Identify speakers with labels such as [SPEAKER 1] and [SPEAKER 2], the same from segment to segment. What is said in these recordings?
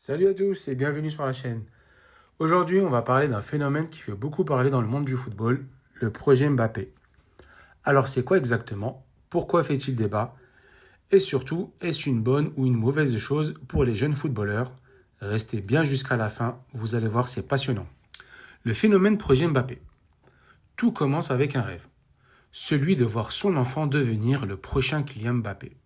[SPEAKER 1] Salut à tous et bienvenue sur la chaîne. Aujourd'hui, on va parler d'un phénomène qui fait beaucoup parler dans le monde du football, le projet Mbappé. Alors c'est quoi exactement? Pourquoi fait-il débat? Et surtout, est-ce une bonne ou une mauvaise chose pour les jeunes footballeurs? Restez bien jusqu'à la fin, vous allez voir, c'est passionnant. Le phénomène projet Mbappé. Tout commence avec un rêve, celui de voir son enfant devenir le prochain Kylian Mbappé.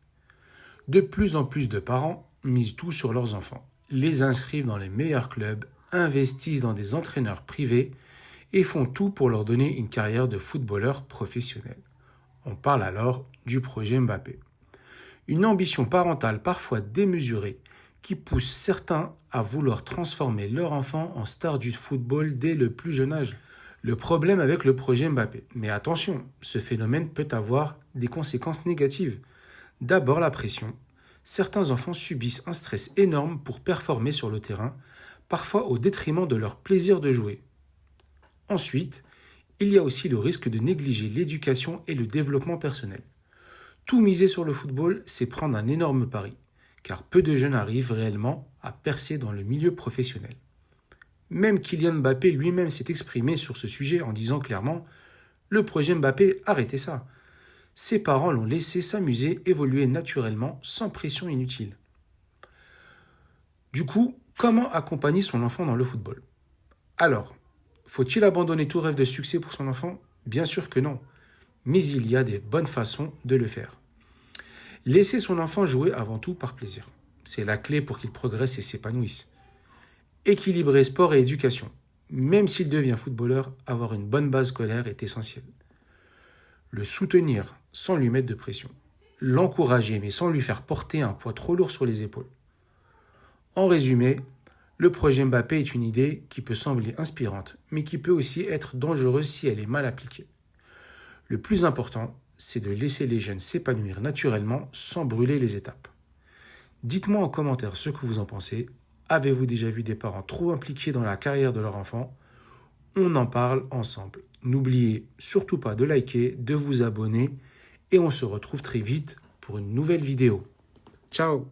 [SPEAKER 1] De plus en plus de parents misent tout sur leurs enfants, les inscrivent dans les meilleurs clubs, investissent dans des entraîneurs privés et font tout pour leur donner une carrière de footballeur professionnel. On parle alors du projet Mbappé. Une ambition parentale parfois démesurée qui pousse certains à vouloir transformer leur enfant en star du football dès le plus jeune âge. Le problème avec le projet Mbappé, mais attention, ce phénomène peut avoir des conséquences négatives. D'abord la pression. Certains enfants subissent un stress énorme pour performer sur le terrain, parfois au détriment de leur plaisir de jouer. Ensuite, il y a aussi le risque de négliger l'éducation et le développement personnel. Tout miser sur le football, c'est prendre un énorme pari, car peu de jeunes arrivent réellement à percer dans le milieu professionnel. Même Kylian Mbappé lui-même s'est exprimé sur ce sujet en disant clairement « Le projet Mbappé, arrêtez ça ». Ses parents l'ont laissé s'amuser, évoluer naturellement, sans pression inutile. Du coup, comment accompagner son enfant dans le football? Alors, faut-il abandonner tout rêve de succès pour son enfant? Bien sûr que non, mais il y a des bonnes façons de le faire. Laisser son enfant jouer avant tout par plaisir. C'est la clé pour qu'il progresse et s'épanouisse. Équilibrer sport et éducation. Même s'il devient footballeur, avoir une bonne base scolaire est essentiel. Le soutenir sans lui mettre de pression. L'encourager mais sans lui faire porter un poids trop lourd sur les épaules. En résumé, le projet Mbappé est une idée qui peut sembler inspirante, mais qui peut aussi être dangereuse si elle est mal appliquée. Le plus important, c'est de laisser les jeunes s'épanouir naturellement sans brûler les étapes. Dites-moi en commentaire ce que vous en pensez. Avez-vous déjà vu des parents trop impliqués dans la carrière de leur enfant? On en parle ensemble. N'oubliez surtout pas de liker, de vous abonner et on se retrouve très vite pour une nouvelle vidéo. Ciao!